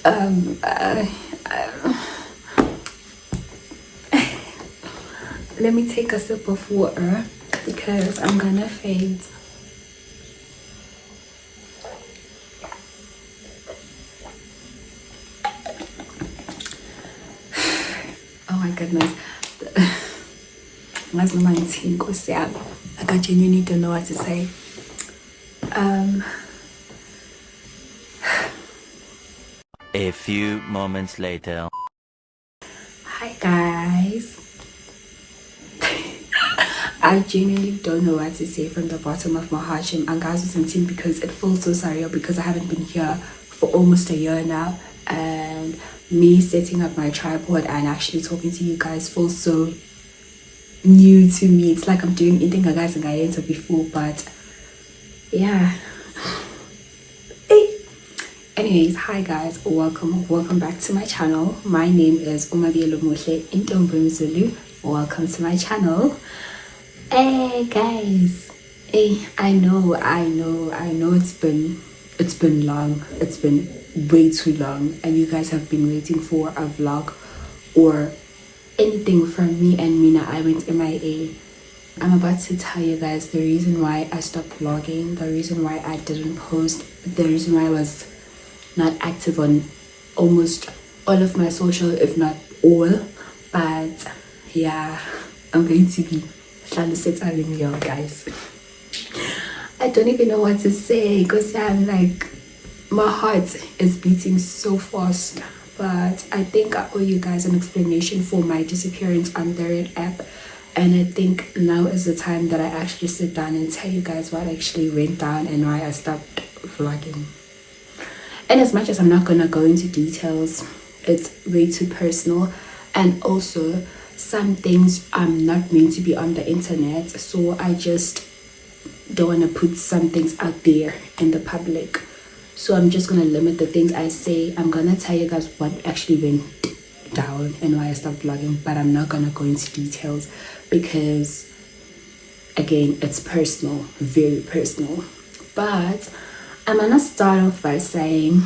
Um, let me take a sip of water because I'm gonna faint. Oh my goodness. Like I genuinely don't know what to say. A few moments later. Hi guys. I genuinely don't know what to say from the bottom of my heart. I'm angazi because it feels so surreal because I haven't been here for almost a year now, and me setting up my tripod and actually talking to you guys feels so new to me. It's like I'm doing anything I guys and I entered before, but yeah. Anyways, hi guys, welcome back to my channel. My name is Umabielo Muhle Intombum Zulu. Welcome to my channel. Hey guys, hey, I know it's been long. It's been way too long, and you guys have been waiting for a vlog or anything from me and Mina. I went MIA. I'm about to tell you guys the reason why I stopped vlogging, the reason why I didn't post, the reason why I was not active on almost all of my social, if not all. But yeah, I'm going to be settling y'all guys. I don't even know what to say because I'm like, my heart is beating so fast. But I think I owe you guys an explanation for my disappearance on the Red app, and I think now is the time that I actually sit down and tell you guys what actually went down and why I stopped vlogging. And as much as I'm not gonna go into details, it's way too personal, and also some things are not meant to be on the internet, so I just don't want to put some things out there in the public. So I'm just gonna limit the things I say. I'm gonna tell you guys what actually went down and why I stopped vlogging, but I'm not gonna go into details because again, it's personal, very personal. But I'm gonna start off by saying,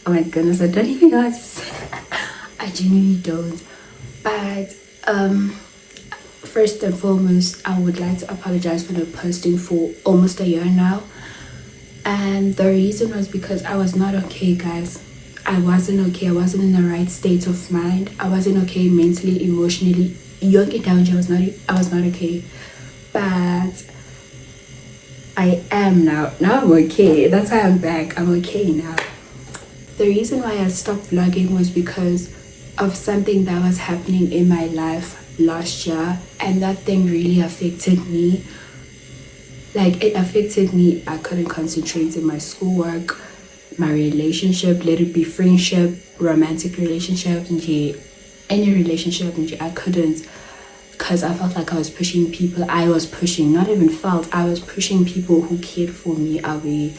oh my goodness, I don't even know what to say. I genuinely don't. But first and foremost, I would like to apologize for not posting for almost a year now. And the reason was because I was not okay, guys. I wasn't okay. I wasn't in the right state of mind. I wasn't okay mentally, emotionally. I was not okay. But I am now. Now I'm okay. That's why I'm back. I'm okay now. The reason why I stopped vlogging was because of something that was happening in my life last year, and that thing really affected me. Like, it affected me. I couldn't concentrate in my schoolwork, my relationship, let it be friendship, romantic relationships, and any relationship, and I couldn't, because I felt like I was pushing people. I was pushing people who cared for me away,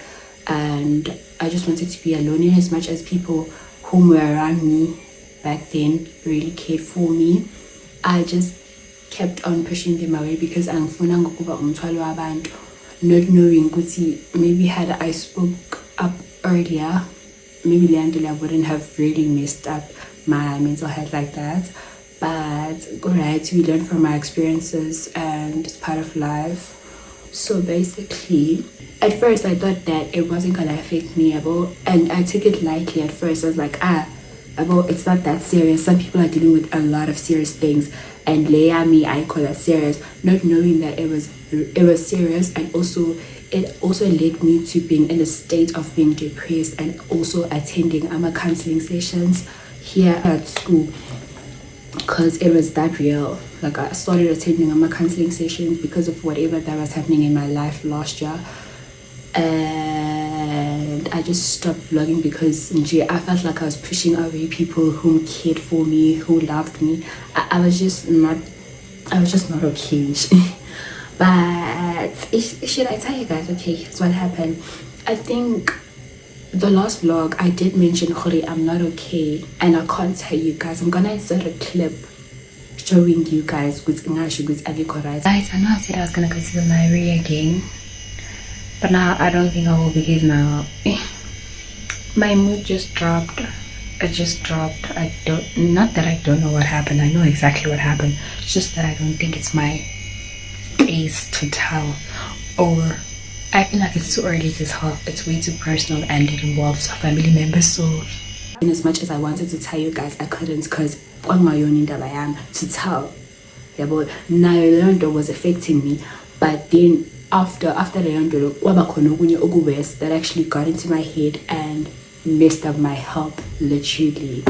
and I just wanted to be alone. And as much as people whom were around me back then really cared for me, I just kept on pushing them away because I'm not knowing maybe had I spoke up earlier, maybe I wouldn't have really messed up my mental health like that. But alright, we learn from our experiences and it's part of life. So basically, at first I thought that it wasn't gonna affect me and I took it lightly at first. I was like, it's not that serious. Some people are dealing with a lot of serious things, and me, I call it serious, not knowing that it was serious. And also it also led me to being in a state of being depressed, and also attending counseling sessions here at school because it was that real. Like, I started attending counseling sessions because of whatever that was happening in my life last year, and I just stopped vlogging because I felt like I was pushing away people who cared for me, who loved me. I was just not okay. But should I tell you guys? Okay, here's what happened. I think the last vlog I did mention I'm not okay, and I can't tell you guys. I'm gonna insert a clip showing you guys with English with right. Guys, I know I said I was gonna go to the library again, but now I don't think I will, because now my mood just dropped. it just dropped. Not that I don't know what happened. I know exactly what happened. It's just that I don't think it's my place to tell, or I feel like it's too early to tell. It's way too personal and it involves family members. So, in as much as I wanted to tell you guys, I couldn't because on my own indaba yami to tell. Yeah, but now the was affecting me. But then after the worse that actually got into my head and messed up my health literally.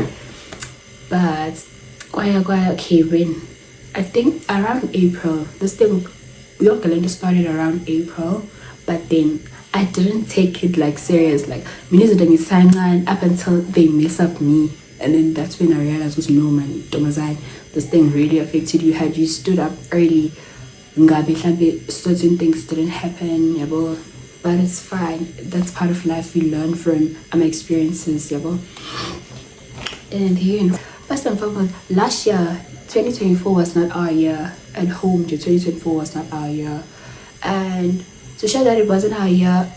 But okay, when I think around April, this thing we all calendar started around April, but then I didn't take it like serious, like up until they mess up me. And then that's when I realized was no man, this thing really affected you. Had you stood up early, certain things didn't happen, yabo. But it's fine. That's part of life. We learn from my experiences, yabo. And here, first and foremost, last year, 2024 was not our year. At home, 2024 was not our year. And to show that it wasn't our year,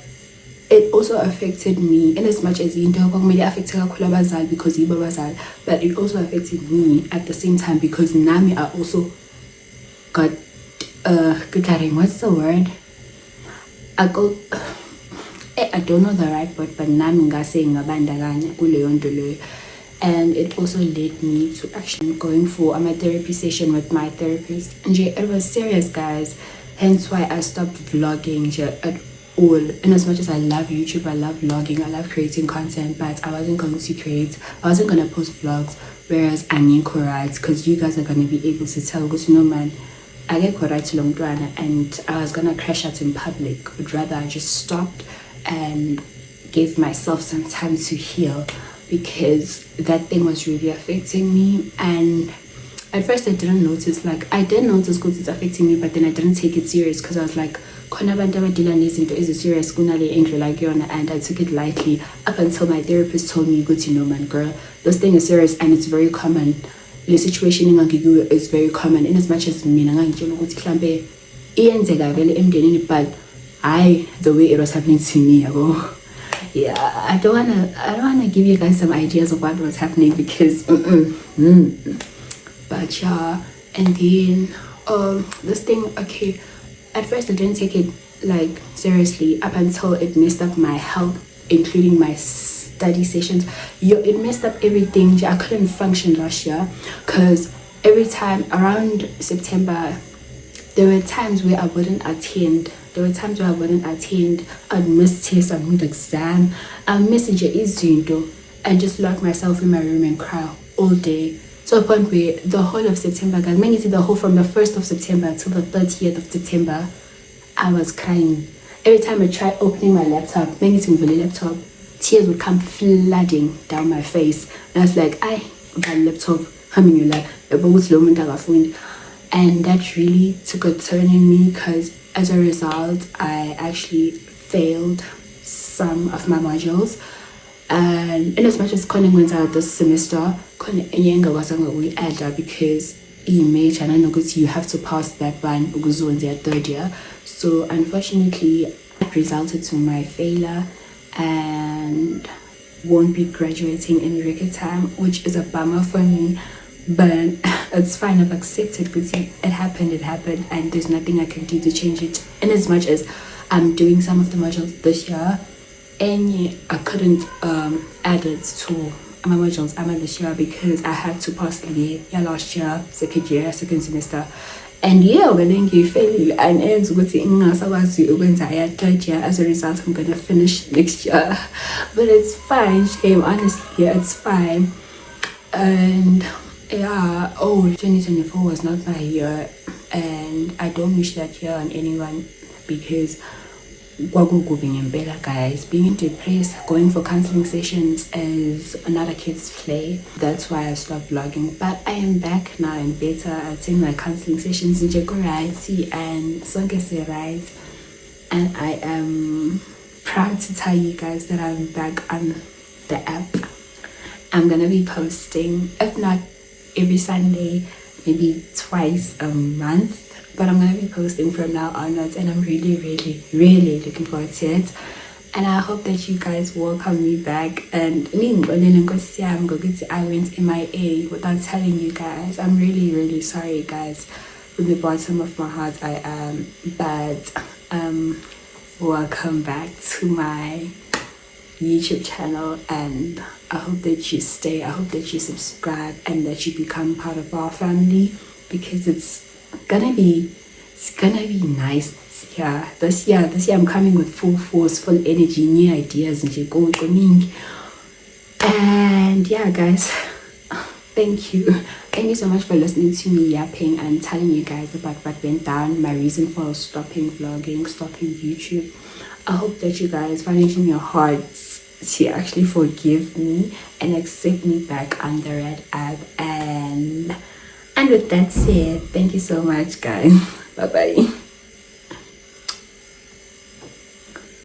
it also affected me in as much as into affected because but it also affected me at the same time because Nami I also got what's the word? I don't know the right word, but Nami ngabandakanya kuleyo nto leyo. And it also led me to actually going for my therapy session with my therapist. And it was serious, guys. Hence why I stopped vlogging at all. And as much as I love YouTube, I love vlogging, I love creating content, but I wasn't going to post vlogs. Whereas I need correct, because you guys are going to be able to tell, because man, I get correct long run and I was going to crash out in public. But rather I just stopped and gave myself some time to heal, because that thing was really affecting me. And at first I didn't notice, I did notice because it's affecting me, but then I didn't take it serious because I was like, is it serious? And I took it lightly up until my therapist told me, man, girl, this thing is serious and it's very common. The situation is very common in as much as but the way it was happening to me. Yeah, I don't wanna give you guys some ideas of what was happening because but yeah. And then this thing, okay, at first I didn't take it seriously up until it messed up my health, including my study sessions. It messed up everything. I couldn't function last year because every time around September there were times where I wouldn't attend. I'd miss tests, I'd miss exam, I'd message and just lock myself in my room and cry all day. To a point where the whole of September, guys, from the 1st of September till the 30th of September, I was crying. Every time I tried opening my laptop, tears would come flooding down my face. And I was like, my laptop, and that really took a turn in me because as a result, I actually failed some of my modules. And in as much as Conning went out this semester, because you have to pass that one in their third year. So unfortunately, it resulted to my failure and won't be graduating in record time, which is a bummer for me. But it's fine, I've accepted because it happened, and there's nothing I can do to change it. In as much as I'm doing some of the modules this year, and I couldn't add it to my modules this year because I had to pass the year last year, second semester. And when you fail and ends with the third year, as a result I'm gonna finish next year. But it's fine, shame, honestly, it's fine. And 2024 was not my year, and I don't wish that year on anyone because guys, being depressed, going for counseling sessions is another kid's play. That's why I stopped vlogging. But I am back now and better. I attend my counseling sessions in Jekuraiti and Songese right. And I am proud to tell you guys that I'm back on the app. I'm gonna be posting, if not every Sunday, maybe twice a month, but I'm gonna be posting from now onwards, and I'm really looking forward to it. And I hope that you guys welcome me back. And I went MIA without telling you guys. I'm really, really sorry, guys. From the bottom of my heart, I am. But welcome back to my YouTube channel, and I hope that you stay. I hope that you subscribe and that you become part of our family, because it's gonna be nice this year. This year I'm coming with full force, full energy, new ideas, and yeah, guys, thank you so much for listening to me yapping and telling you guys about what went down, my reason for stopping vlogging, stopping YouTube. I hope that you guys find it in your hearts to actually forgive me and accept me back on the Red app. And with that said, thank you so much, guys. Bye bye.